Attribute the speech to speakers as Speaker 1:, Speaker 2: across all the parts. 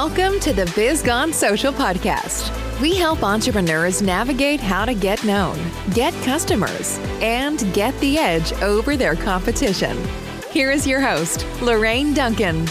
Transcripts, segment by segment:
Speaker 1: Welcome to the Biz Gone Social podcast. We help entrepreneurs navigate how to get known, get customers, and get the edge over their competition. Here is your host, Lorraine Duncan.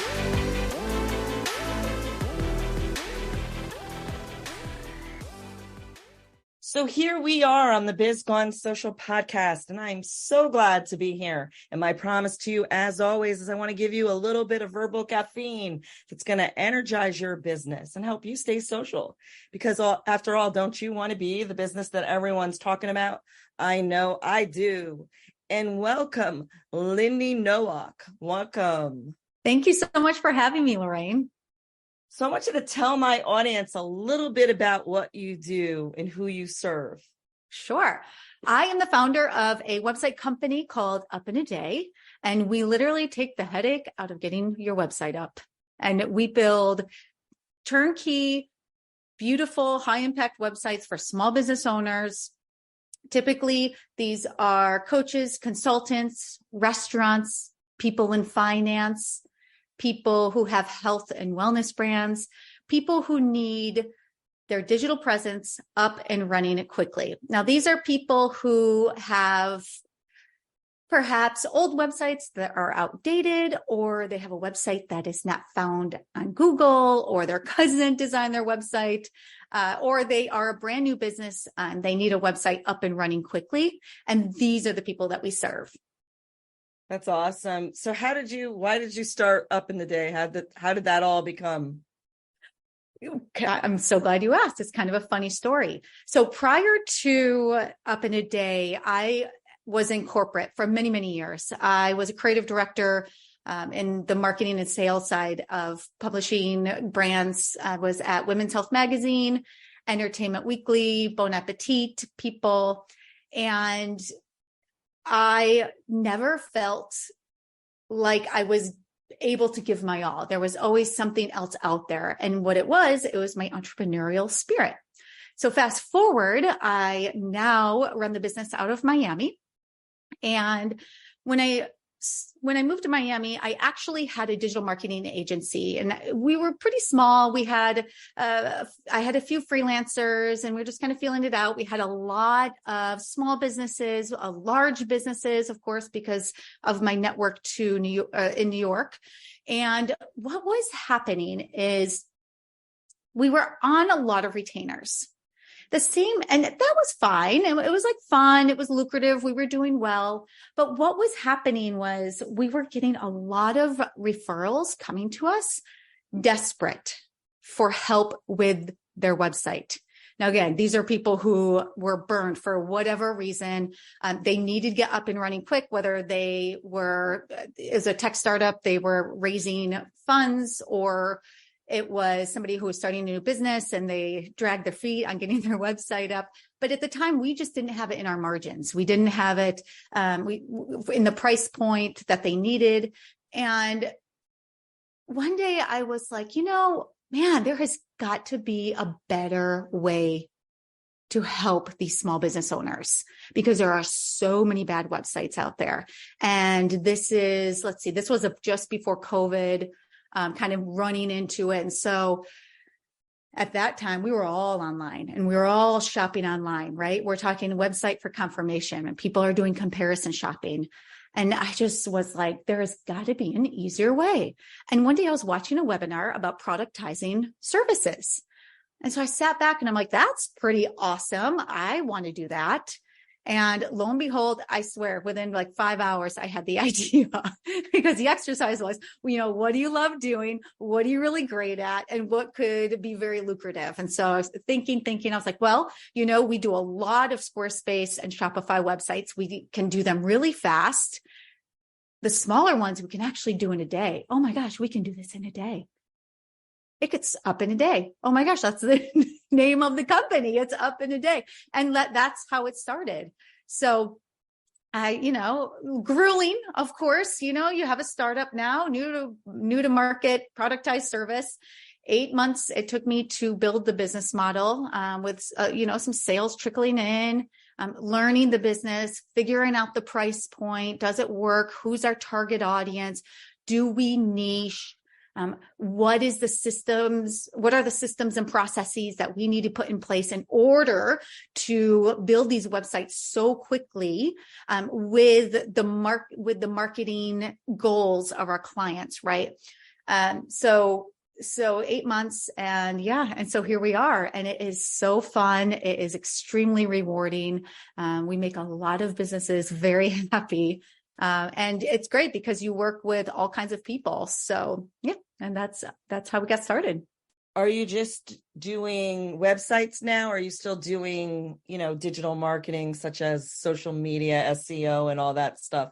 Speaker 2: So here we are on the Biz Gone Social podcast, and I'm so glad to be here. And my promise to you, as always, is I want to give you a little bit of verbal caffeine that's going to energize your business and help you stay social. Because after all, don't you want to be the business that everyone's talking about? I know I do. And welcome, Lindy Nowak. Welcome.
Speaker 3: Thank you so much for having me, Lorraine.
Speaker 2: So I want you to tell my audience a little bit about what you do and who you serve.
Speaker 3: Sure. I am the founder of a website company called Up in a Day, and we literally take the headache out of getting your website up. And we build turnkey, beautiful, high-impact websites for small business owners. Typically, these are coaches, consultants, restaurants, people in finance, people who have health and wellness brands, people who need their digital presence up and running quickly. Now, these are people who have perhaps old websites that are outdated, or they have a website that is not found on Google, or their cousin designed their website, or they are a brand new business and they need a website up and running quickly. And these are the people that we serve.
Speaker 2: That's awesome. So why did you start Up in the Day? How did that all become?
Speaker 3: I'm so glad you asked. It's kind of a funny story. So prior to Up in a Day, I was in corporate for many, many years. I was a creative director in the marketing and sales side of publishing brands. I was at Women's Health Magazine, Entertainment Weekly, Bon Appetit, People, and I never felt like I was able to give my all. There was always something else out there. And what it was my entrepreneurial spirit. So fast forward, I now run the business out of Miami. And when I moved to Miami, I actually had a digital marketing agency, and we were pretty small. We had, I had a few freelancers, and we were just kind of feeling it out. We had a lot of small businesses, large businesses, of course, because of my network in New York. And what was happening is we were on a lot of retainers. And that was fine. It was like fun. It was lucrative. We were doing well. But what was happening was we were getting a lot of referrals coming to us, desperate for help with their website. Now, again, these are people who were burned for whatever reason. They needed to get up and running quick, whether they were, as a tech startup, they were raising funds, or it was somebody who was starting a new business and they dragged their feet on getting their website up. But at the time, we just didn't have it in our margins. We didn't have it in the price point that they needed. And one day I was like, man, there has got to be a better way to help these small business owners, because there are so many bad websites out there. And this was just before COVID. Kind of running into it. And so at that time, we were all online and we were all shopping online, right? We're talking website for confirmation, and people are doing comparison shopping. And I just was like, there's got to be an easier way. And one day I was watching a webinar about productizing services. And so I sat back and I'm like, that's pretty awesome. I want to do that. And lo and behold, I swear, within like 5 hours, I had the idea, because the exercise was, what do you love doing? What are you really great at? And what could be very lucrative? And so I was thinking, I was like, well, we do a lot of Squarespace and Shopify websites. We can do them really fast. The smaller ones we can actually do in a day. Oh my gosh, we can do this in a day. It gets Up in a Day. Oh my gosh, that's the name of the company. It's Up in a Day. And that's how it started. So grueling, of course, you have a startup now, new to market, productized service. 8 months it took me to build the business model, with, some sales trickling in, learning the business, figuring out the price point. Does it work? Who's our target audience? Do we niche? What are the systems and processes that we need to put in place in order to build these websites so quickly, with the marketing goals of our clients, right? So 8 months, and so here we are, and it is so fun. It is extremely rewarding. We make a lot of businesses very happy. And it's great because you work with all kinds of people. So and that's how we got started.
Speaker 2: Are you just doing websites now? Or are you still doing, digital marketing such as social media, SEO, and all that stuff?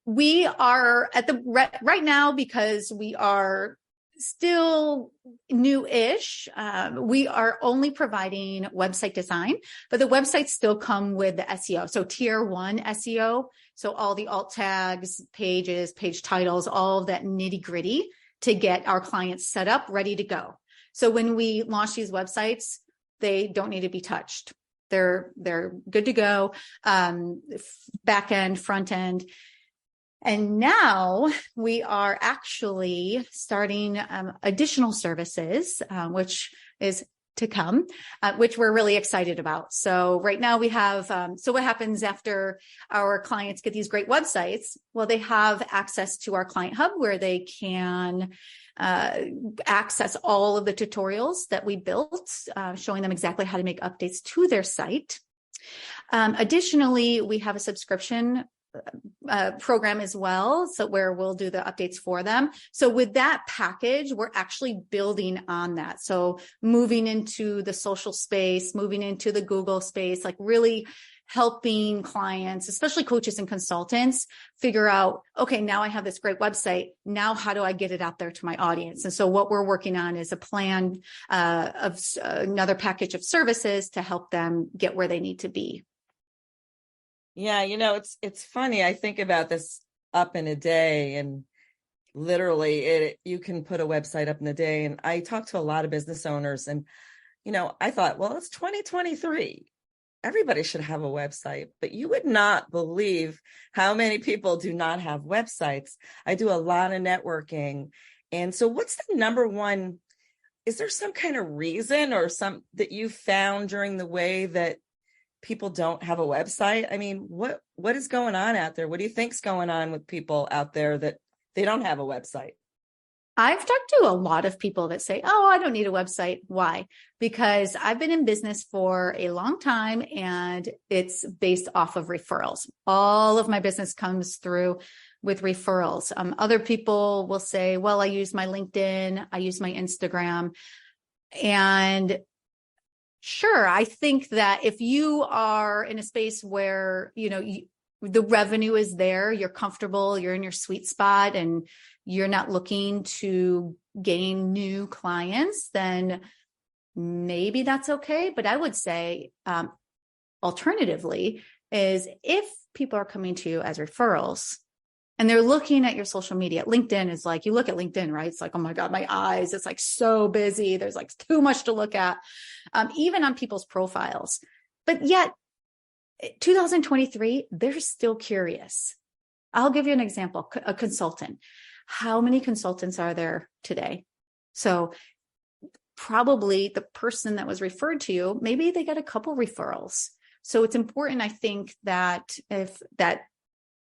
Speaker 3: We are at the right now, because we are still new-ish. We are only providing website design, but the websites still come with the SEO. So tier 1 SEO. So all the alt tags, pages, page titles, all of that nitty-gritty to get our clients set up, ready to go. So when we launch these websites, they don't need to be touched. They're good to go. Back end, front end. And now we are actually starting additional services, which is to come, which we're really excited about. So right now we have, so what happens after our clients get these great websites? Well, they have access to our client hub where they can access all of the tutorials that we built, showing them exactly how to make updates to their site. Additionally, we have a subscription program as well, so where we'll do the updates for them. So with that package, we're actually building on that. So moving into the social space, moving into the Google space, like really helping clients, especially coaches and consultants, figure out, okay, now I have this great website. Now, how do I get it out there to my audience? And so what we're working on is a plan of another package of services to help them get where they need to be.
Speaker 2: Yeah, it's funny. I think about this up in a day, and literally you can put a website up in a day. And I talk to a lot of business owners, and, I thought, well, it's 2023. Everybody should have a website, but you would not believe how many people do not have websites. I do a lot of networking. And so what's the number one, is there some kind of reason or some that you found during the way that people don't have a website? I mean, what is going on out there? What do you think's going on with people out there that they don't have a website?
Speaker 3: I've talked to a lot of people that say, oh, I don't need a website. Why? Because I've been in business for a long time and it's based off of referrals. All of my business comes through with referrals. Other people will say, well, I use my LinkedIn, I use my Instagram. And sure, I think that if you are in a space where, the revenue is there, you're comfortable, you're in your sweet spot, and you're not looking to gain new clients, then maybe that's okay. But I would say, alternatively, is if people are coming to you as referrals and they're looking at your social media, LinkedIn is like, you look at LinkedIn, right? It's like, oh my God, my eyes, it's like so busy. There's like too much to look at, even on people's profiles. But yet 2023, they're still curious. I'll give you an example, a consultant. How many consultants are there today? So probably the person that was referred to you, maybe they got a couple referrals. So it's important, I think, that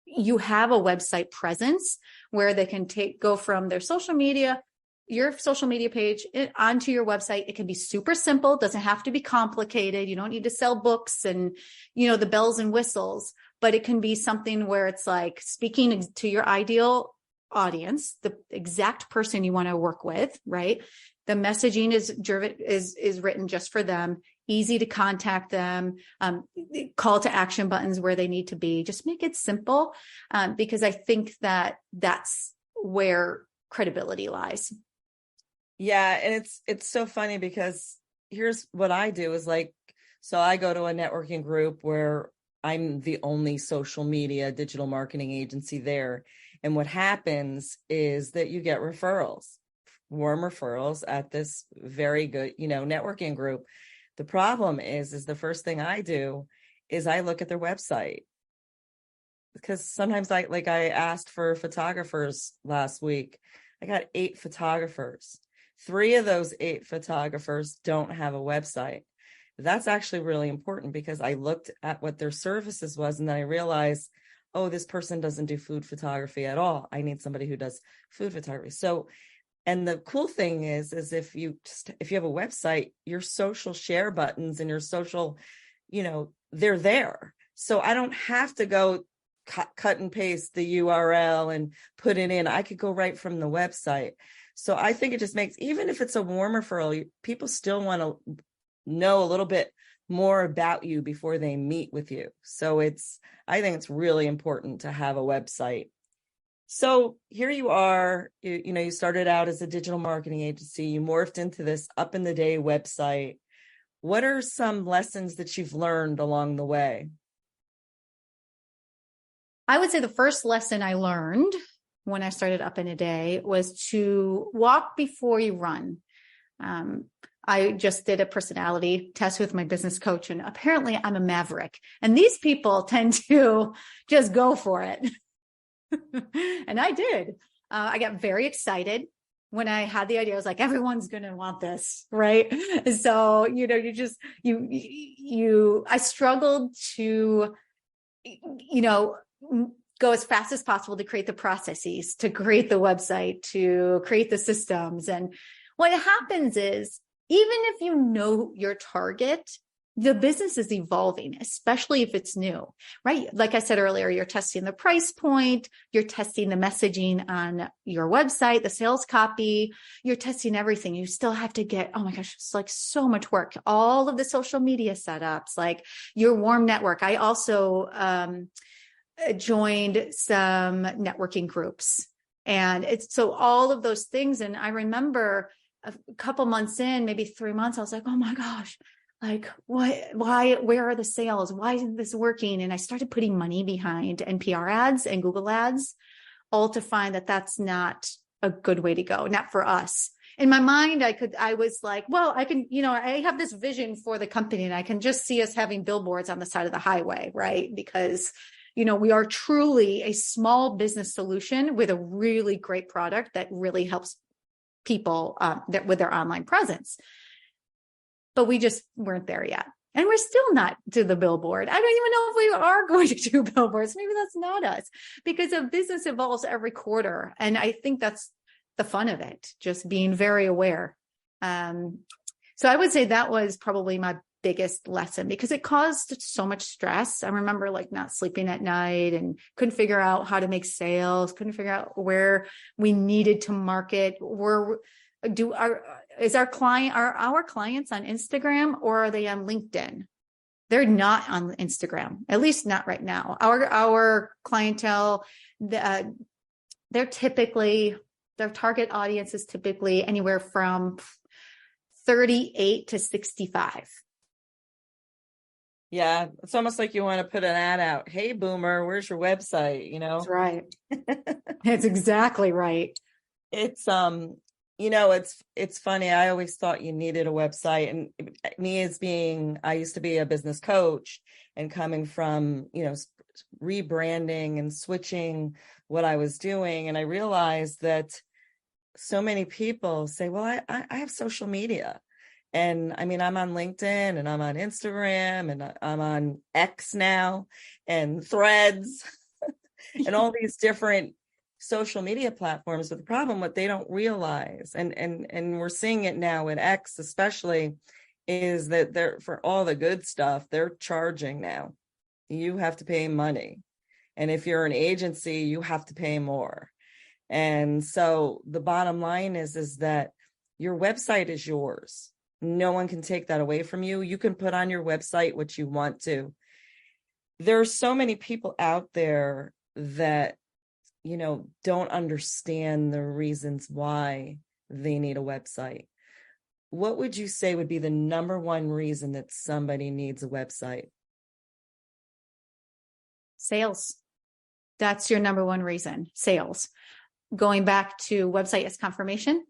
Speaker 3: you have a website presence where they can go from their social media, your social media page, onto your website. It can be super simple. Doesn't have to be complicated. You don't need to sell books and, the bells and whistles, but it can be something where it's like speaking to your ideal audience, the exact person you want to work with, right? The messaging is written just for them, easy to contact them, call to action buttons where they need to be. Just make it simple, because I think that that's where credibility lies.
Speaker 2: Yeah. And it's so funny because here's what I do is so I go to a networking group where I'm the only social media digital marketing agency there. And what happens is that you get referrals, warm referrals at this very good, networking group. The problem is the first thing I do is I look at their website, because sometimes I asked for photographers last week. I got 8 photographers. 3 of those 8 photographers don't have a website. That's actually really important because I looked at what their services was, and then I realized, oh, this person doesn't do food photography at all. I need somebody who does food photography. So, and the cool thing is if you have a website, your social share buttons and your social, they're there. So I don't have to go cut and paste the URL and put it in. I could go right from the website. So I think it just makes, even if it's a warm referral, people still want to know a little bit more about you before they meet with you. So I think it's really important to have a website. So here you are, you started out as a digital marketing agency, you morphed into this Up in the Day website. What are some lessons that you've learned along the way?
Speaker 3: I would say the first lesson I learned when I started Up in a Day was to walk before you run. I just did a personality test with my business coach, and apparently I'm a maverick. And these people tend to just go for it. And I did. I got very excited when I had the idea. I was like, everyone's going to want this, right? So, I struggled to, go as fast as possible to create the processes, to create the website, to create the systems. And what happens is, even if you know your target, the business is evolving, especially if it's new, right? Like I said earlier, you're testing the price point, you're testing the messaging on your website, the sales copy, you're testing everything. You still have to get, oh my gosh, it's like so much work. All of the social media setups, like your warm network. I also joined some networking groups, and it's so all of those things. And I remember a couple months in, maybe 3 months, I was like, oh my gosh, like where are the sales? Why isn't this working? And I started putting money behind NPR ads and Google ads, all to find that that's not a good way to go, not for us. In my mind, I was like, well, I can, I have this vision for the company, and I can just see us having billboards on the side of the highway, right? Because we are truly a small business solution with a really great product that really helps people that with their online presence. But we just weren't there yet. And we're still not to the billboard. I don't even know if we are going to do billboards. Maybe that's not us, because a business evolves every quarter. And I think that's the fun of it, just being very aware. So I would say that was probably my biggest lesson, because it caused so much stress. I remember not sleeping at night and couldn't figure out how to make sales, couldn't figure out where we needed to market. Are our clients on Instagram, or are they on LinkedIn? They're not on Instagram, at least not right now. Our clientele, their target audience is typically anywhere from 38 to 65.
Speaker 2: Yeah, it's almost like you want to put an ad out. Hey, boomer, where's your website?
Speaker 3: That's right. That's exactly right.
Speaker 2: It's it's funny. I always thought you needed a website, and I used to be a business coach, and coming from rebranding and switching what I was doing, and I realized that so many people say, well, I have social media. And I'm on LinkedIn, and I'm on Instagram, and I'm on X now, and Threads, and all these different social media platforms. But the problem, what they don't realize, and we're seeing it now at X especially, is that they're, for all the good stuff, they're charging now. You have to pay money. And if you're an agency, you have to pay more. And so the bottom line is that your website is yours. No one can take that away from you. You can put on your website what you want to. There are so many people out there that, don't understand the reasons why they need a website. What would you say would be the number one reason that somebody needs a website?
Speaker 3: Sales. That's your number one reason, sales. Going back to website as confirmation.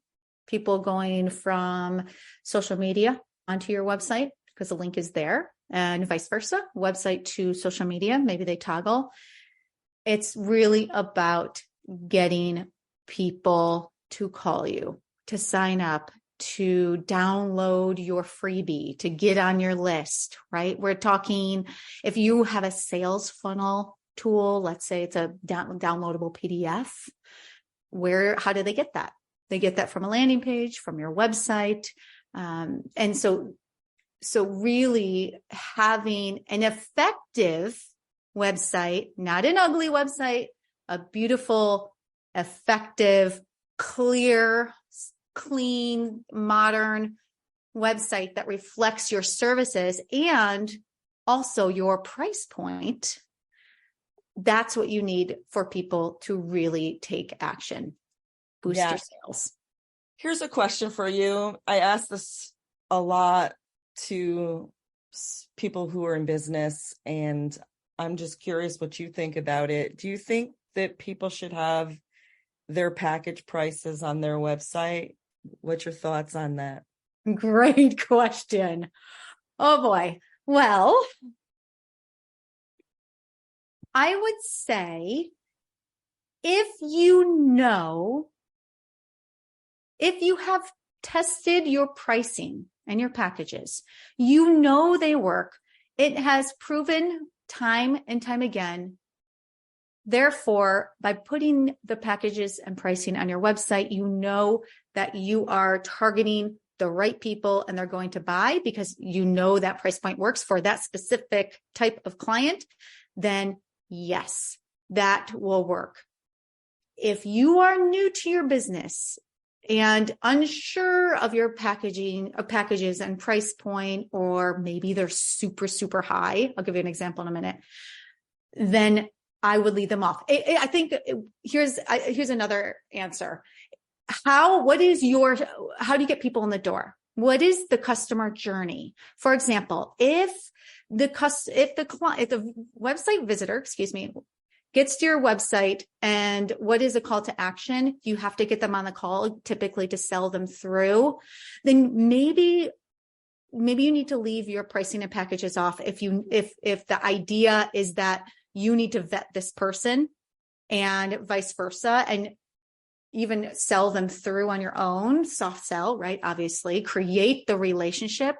Speaker 3: People going from social media onto your website because the link is there, and vice versa, website to social media, maybe they toggle. It's really about getting people to call you, to sign up, to download your freebie, to get on your list, right? We're talking, if you have a sales funnel tool, let's say it's a downloadable PDF, how do they get that? They get that from a landing page, from your website. And so really having an effective website, not an ugly website, a beautiful, effective, clear, clean, modern website that reflects your services and also your price point. That's what you need for people to really take action, boost your sales.
Speaker 2: Here's a question for you. I ask this a lot to people who are in business, and I'm just curious what you think about it. Do you think that people should have their package prices on their website? What's your thoughts on that?
Speaker 3: Great question. Oh boy. Well, I would say if you have tested your pricing and your packages, they work. It has proven time and time again. Therefore, by putting the packages and pricing on your website, you know that you are targeting the right people and they're going to buy because you know that price point works for that specific type of client, then yes, that will work. If you are new to your business and unsure of your packages and price point, or maybe they're super, super high, I'll give you an example in a minute, then I would leave them off. I think here's another answer. How do you get people in the door? What is the customer journey? For example, if the website visitor, gets to your website and what is a call to action? You have to get them on the call typically to sell them through. Then maybe you need to leave your pricing and packages off if the idea is that you need to vet this person and vice versa, and even sell them through on your own, soft sell, right? Obviously, create the relationship.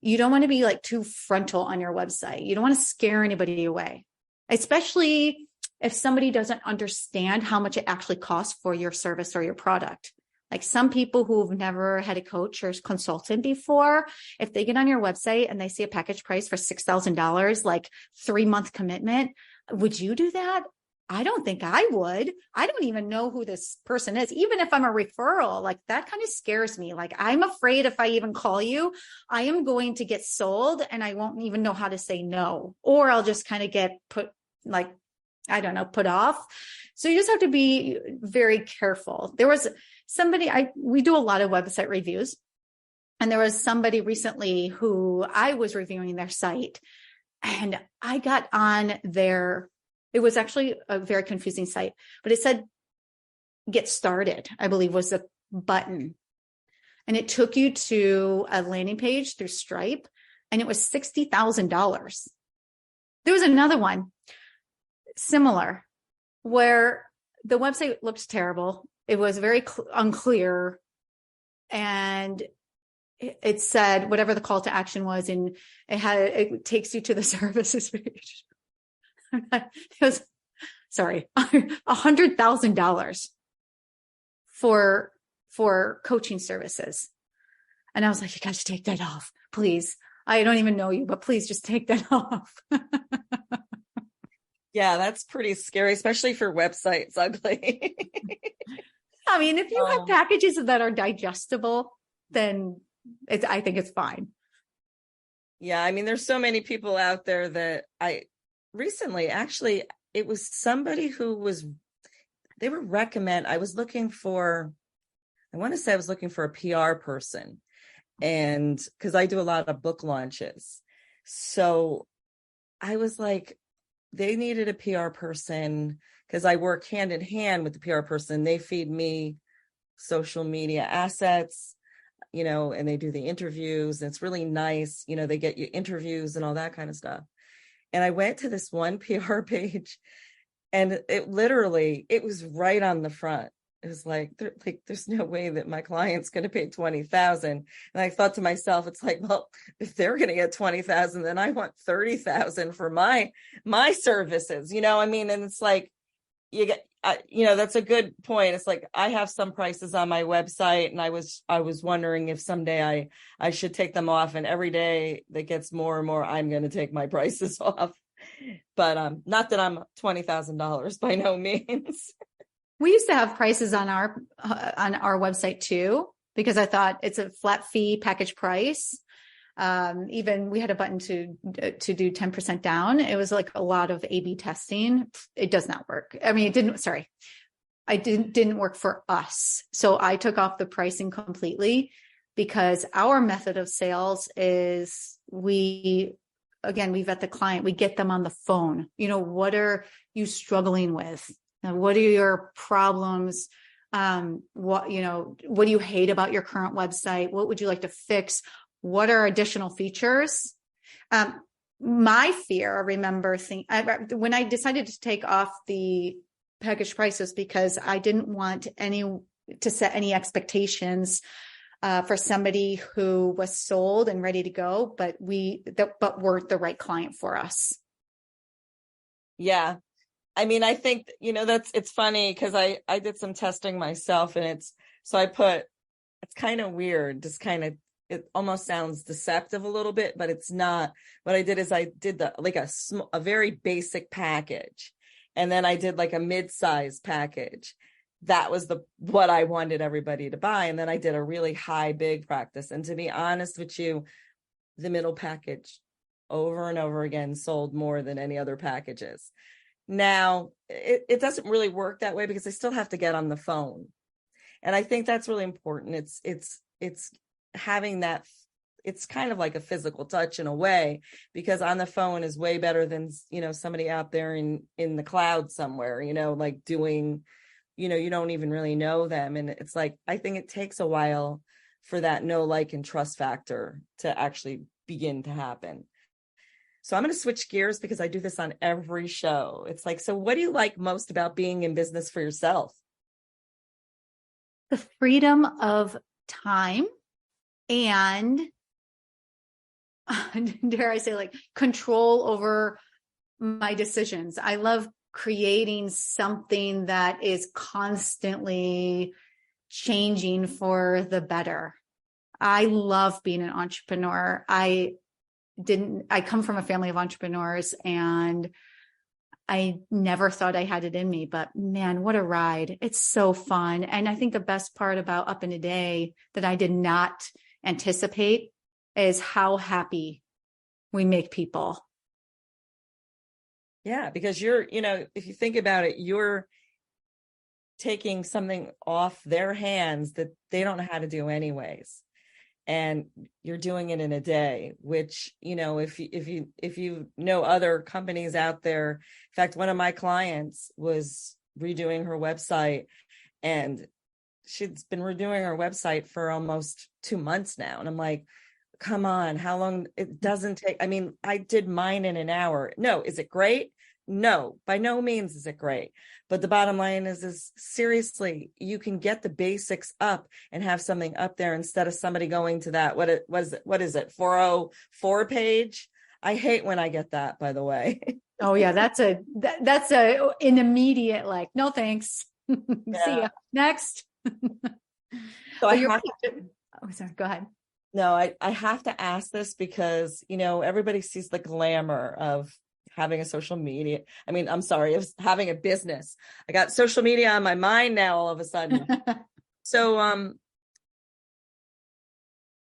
Speaker 3: You don't want to be like too frontal on your website. You don't want to scare anybody away, especially if somebody doesn't understand how much it actually costs for your service or your product. Like some people who've never had a coach or consultant before, if they get on your website and they see a package price for $6,000, like 3-month commitment, would you do that? I don't think I would. I don't even know who this person is. Even if I'm a referral, like that kind of scares me. Like I'm afraid if I even call you, I am going to get sold and I won't even know how to say no, or I'll just kind of get put off. So you just have to be very careful. There was somebody, we do a lot of website reviews, and there was somebody recently who I was reviewing their site, and I got on it was actually a very confusing site, but it said get started, I believe was the button. And it took you to a landing page through Stripe, and it was $60,000. There was another one similar where the website looked terrible. It was very unclear. And it said whatever the call to action was, and it takes you to the services page. It was, $100,000 for coaching services. And I was like, you got to take that off, please. I don't even know you, but please just take that off.
Speaker 2: Yeah, that's pretty scary, especially for websites ugly.
Speaker 3: I mean, if you have packages that are digestible, then I think it's fine.
Speaker 2: Yeah, I mean, there's so many people out there that recently, actually, it was somebody who they were I was looking for a PR person, and because I do a lot of book launches. So I was like, they needed a PR person because I work hand in hand with the PR person. They feed me social media assets, and they do the interviews. And it's really nice. They get you interviews and all that kind of stuff. And I went to this one PR page, and it was right on the front. it was like, there's no way that my client's going to pay 20,000. And I thought to myself, it's like, well, if they're going to get 20,000, then I want 30,000 for my services, I mean, and it's like, you get, that's a good point. It's like, I have some prices on my website, and I was wondering if someday I should take them off. And every day that gets more and more, I'm going to take my prices off. But not that I'm $20,000 by no means.
Speaker 3: We used to have prices on our website too, because I thought it's a flat fee package price. Even we had a button to do 10% down. It was like a lot of A/B testing. It does not work. I mean, it didn't work for us. So I took off the pricing completely, because our method of sales is we vet the client, we get them on the phone. What are you struggling with? What are your problems? What do you hate about your current website? What would you like to fix? What are additional features? My fear, I remember when I decided to take off the package prices, because I didn't want to set any expectations for somebody who was sold and ready to go, but weren't the right client for us.
Speaker 2: Yeah. I mean, I think, it's funny, because I did some testing myself, and it's kind of weird, just kind of, it almost sounds deceptive a little bit, but it's not. What I did is I did a very basic package, and then I did like a mid-size package. That was what I wanted everybody to buy. And then I did a really high, big practice. And to be honest with you, the middle package over and over again sold more than any other packages. Now, it doesn't really work that way, because I still have to get on the phone. And I think that's really important. It's having that, it's kind of like a physical touch in a way, because on the phone is way better than, somebody out there in the cloud somewhere, like doing, you don't even really know them. And it's like, I think it takes a while for that know, like, and trust factor to actually begin to happen. So I'm going to switch gears, because I do this on every show. It's like, so what do you like most about being in business for yourself?
Speaker 3: The freedom of time and, dare I say, like, control over my decisions. I love creating something that is constantly changing for the better. I love being an entrepreneur. I come from a family of entrepreneurs, and I never thought I had it in me, but man, what a ride. It's so fun. And I think the best part about Up in a Day that I did not anticipate is how happy we make people.
Speaker 2: Yeah, because if you think about it, you're taking something off their hands that they don't know how to do anyways. And you're doing it in a day, which, if you know other companies out there. In fact, one of my clients was redoing her website, and she's been redoing her website for almost 2 months now. And I'm like, come on, how long? It doesn't take. I mean, I did mine in an hour. No, is it great? No, by no means is it great. But the bottom line is seriously, you can get the basics up and have something up there instead of somebody going to that. What is it? 404 page. I hate when I get that, by the way.
Speaker 3: Oh yeah. That's an immediate, like, no, thanks.
Speaker 2: Yeah.
Speaker 3: See ya. Next.
Speaker 2: So
Speaker 3: sorry, go ahead.
Speaker 2: No, I have to ask this because, everybody sees the glamour of having a social media. I mean, I'm sorry, of having a business. I got social media on my mind now all of a sudden. So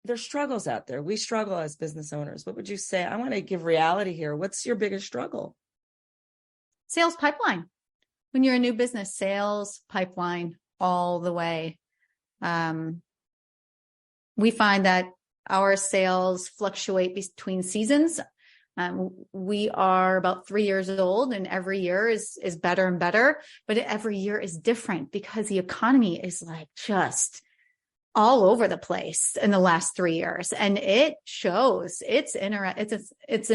Speaker 2: there's struggles out there. We struggle as business owners. What would you say? I want to give reality here. What's your biggest struggle?
Speaker 3: Sales pipeline. When you're a new business, sales pipeline all the way. We find that our sales fluctuate between seasons. We are about 3 years old, and every year is better and better, but every year is different because the economy is like just all over the place in the last 3 years. And it shows. It's an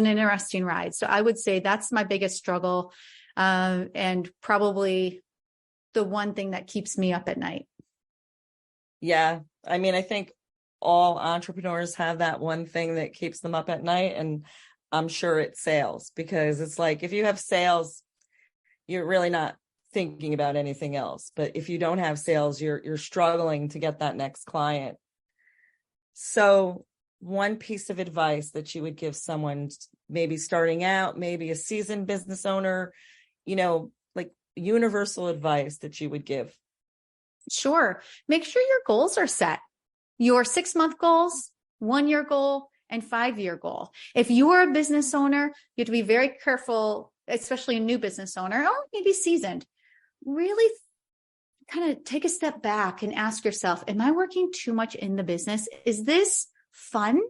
Speaker 3: interesting ride. So I would say that's my biggest struggle. And probably the one thing that keeps me up at night.
Speaker 2: Yeah. I mean, I think all entrepreneurs have that one thing that keeps them up at night. And I'm sure it's sales, because it's like, if you have sales, you're really not thinking about anything else. But if you don't have sales, you're struggling to get that next client. So one piece of advice that you would give someone maybe starting out, maybe a seasoned business owner, like universal advice that you would give?
Speaker 3: Sure. Make sure your goals are set. Your 6-month goals, 1-year goal, and 5-year goal. If you are a business owner, you have to be very careful, especially a new business owner, or maybe seasoned. Really kind of take a step back and ask yourself, am I working too much in the business? Is this fun?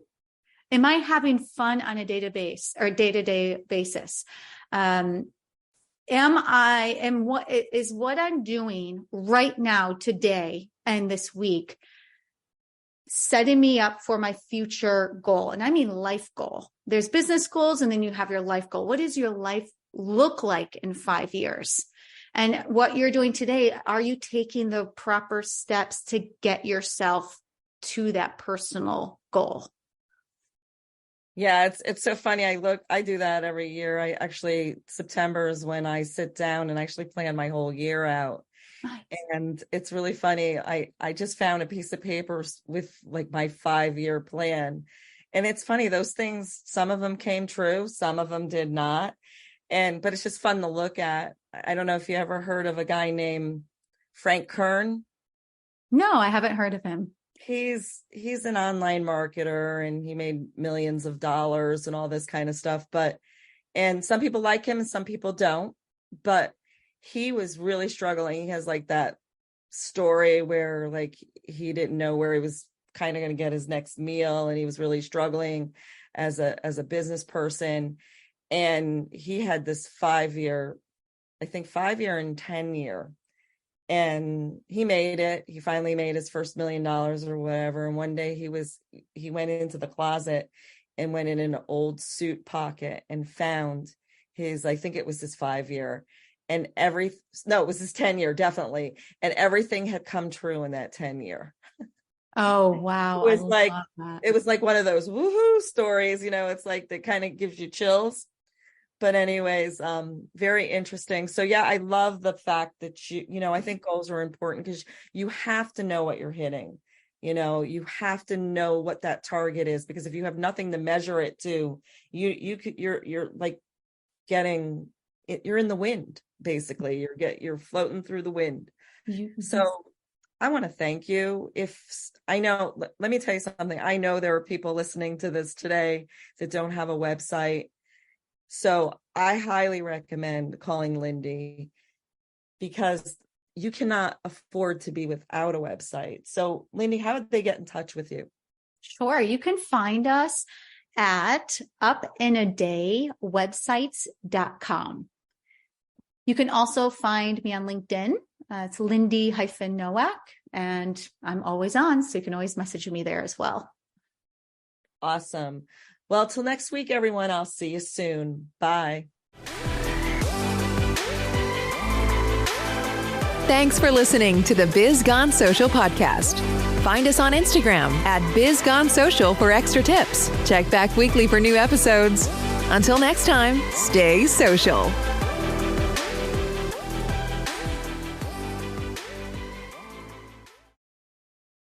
Speaker 3: Am I having fun on a day-to-day basis? What I'm doing right now, today, and this week, setting me up for my future goal? And I mean life goal. There's business goals, and then you have your life goal. What does your life look like in 5 years? And what you're doing today, are you taking the proper steps to get yourself to that personal goal?
Speaker 2: Yeah, it's so funny. I do that every year. September is when I sit down and actually plan my whole year out. Nice. And it's really funny. I just found a piece of paper with like my 5-year plan. And it's funny, those things, some of them came true, some of them did not. But it's just fun to look at. I don't know if you ever heard of a guy named Frank Kern.
Speaker 3: No, I haven't heard of him.
Speaker 2: He's an online marketer, and he made millions of dollars and all this kind of stuff. And some people like him and some people don't, but he was really struggling. He has like that story where like he didn't know where he was kind of going to get his next meal, and he was really struggling as a business person. And he had this 5-year and 10-year. And he made it. He finally made his first $1 million or whatever. And one day he went into the closet and went in an old suit pocket and found I think it was his 5-year. And it was his 10-year, definitely. And everything had come true in that 10-year.
Speaker 3: Oh, wow.
Speaker 2: It was like one of those woohoo stories, it's like that kind of gives you chills. But anyways, very interesting. So yeah, I love the fact that I think goals are important, because you have to know what you're hitting. You have to know what that target is, because if you have nothing to measure it to, you're like getting it, you're in the wind, basically. You're floating through the wind. So I want to thank you. Let me tell you something. I know there are people listening to this today that don't have a website. So I highly recommend calling Lindy, because you cannot afford to be without a website. So Lindy, how would they get in touch with you?
Speaker 3: Sure. You can find us at upinadaywebsites.com. You can also find me on LinkedIn. It's Lindy-Nowak, and I'm always on, so you can always message me there as well.
Speaker 2: Awesome. Well, till next week, everyone, I'll see you soon. Bye.
Speaker 1: Thanks for listening to the Biz Gone Social podcast. Find us on Instagram at BizGoneSocial for extra tips. Check back weekly for new episodes. Until next time, stay social.